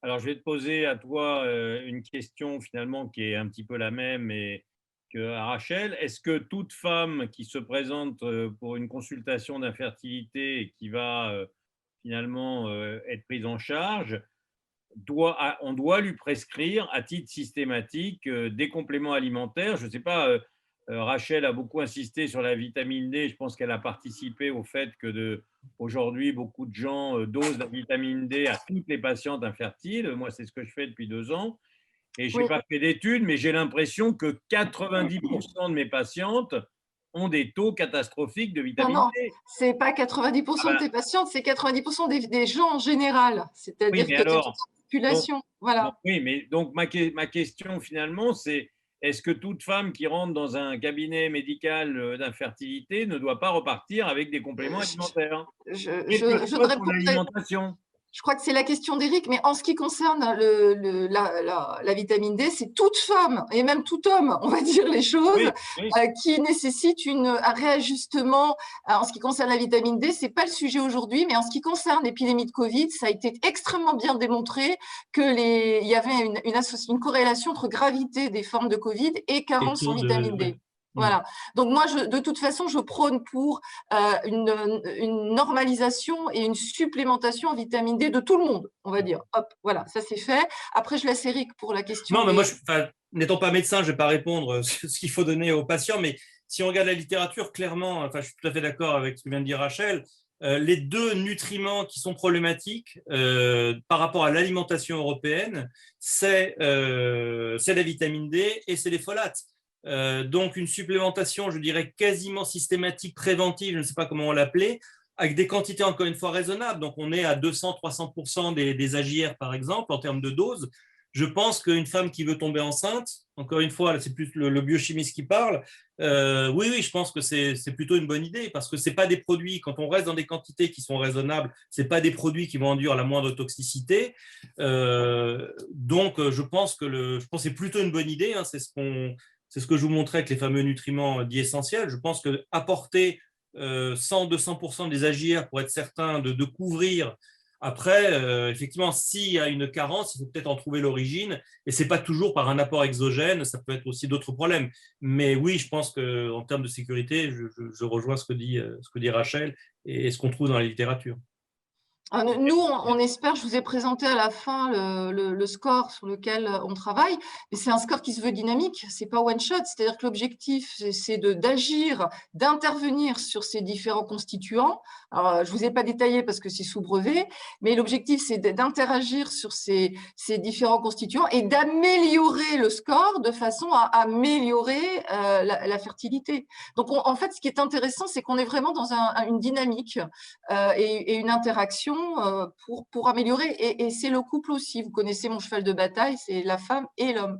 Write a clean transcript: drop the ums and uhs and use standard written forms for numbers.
Alors, je vais te poser à toi une question finalement qui est un petit peu la même que à Rachel. Est-ce que toute femme qui se présente pour une consultation d'infertilité et qui va finalement être prise en charge, on doit lui prescrire à titre systématique des compléments alimentaires? Je ne sais pas, Rachel a beaucoup insisté sur la vitamine D. Je pense qu'elle a participé au fait que aujourd'hui, beaucoup de gens dosent la vitamine D à toutes les patientes infertiles. Moi, c'est ce que je fais depuis 2 ans. Et je n'ai Oui. pas fait d'études, mais j'ai l'impression que 90% de mes patientes ont des taux catastrophiques de Non, vitamine non, D. c'est pas Ah 90% de ben, tes patientes, c'est 90% des gens en général. oui, C'est-à-dire mais que tu as toute alors, la donc, population. donc, Voilà. oui, mais donc ma question finalement, c'est est-ce que toute femme qui rentre dans un cabinet médical d'infertilité ne doit pas repartir avec des compléments alimentaires? Quelle que Je ne soit son répondrai. alimentation? Je crois que c'est la question d'Éric, mais en ce qui concerne la vitamine D, c'est toute femme et même tout homme, on va dire les choses, Oui, oui. qui nécessitent un réajustement. En ce qui concerne la vitamine D, c'est pas le sujet aujourd'hui, mais en ce qui concerne l'épidémie de Covid, ça a été extrêmement bien démontré il y avait une corrélation entre gravité des formes de Covid et Et carence en taux de, vitamine ouais. D. Mm. Voilà. Donc moi, de toute façon, je prône pour une normalisation et une supplémentation en vitamine D de tout le monde, on va dire. Hop, voilà, ça c'est fait. Après, je laisse Eric pour la question Non, mais moi, des… n'étant pas médecin, je ne vais pas répondre sur ce qu'il faut donner aux patients, mais si on regarde la littérature, clairement, enfin, je suis tout à fait d'accord avec ce que vient de dire Rachel, les deux nutriments qui sont problématiques par rapport à l'alimentation européenne, c'est la vitamine D et c'est les folates. Donc, une supplémentation, je dirais, quasiment systématique, préventive, je ne sais pas comment on l'appelait, avec des quantités, encore une fois, raisonnables. Donc, on est à 200-300% des AJR, par exemple, en termes de dose. Je pense qu'une femme qui veut tomber enceinte, encore une fois, c'est plus le biochimiste qui parle, oui, oui, je pense que c'est plutôt une bonne idée parce que ce pas des produits, quand on reste dans des quantités qui sont raisonnables, ce pas des produits qui vont induire la moindre toxicité. Donc, je pense que c'est plutôt une bonne idée. Hein, c'est ce que je vous montrais avec les fameux nutriments dits essentiels. Je pense que apporter 100-200% des AJR pour être certain de couvrir. Après, effectivement, s'il y a une carence, il faut peut-être en trouver l'origine. Et ce n'est pas toujours par un apport exogène, ça peut être aussi d'autres problèmes. Mais oui, je pense qu'en termes de sécurité, je rejoins ce que dit Rachel et ce qu'on trouve dans la littérature. Nous, on espère, je vous ai présenté à la fin le score sur lequel on travaille, mais c'est un score qui se veut dynamique, c'est pas one shot, c'est-à-dire que l'objectif, c'est d'agir, d'intervenir sur ces différents constituants. Alors, je vous ai pas détaillé parce que c'est sous brevet, mais l'objectif, c'est d'interagir sur ces différents constituants et d'améliorer le score de façon à améliorer la fertilité. Donc, en fait, ce qui est intéressant, c'est qu'on est vraiment dans une dynamique et une interaction pour améliorer. Et c'est le couple aussi. Vous connaissez mon cheval de bataille, c'est la femme et l'homme.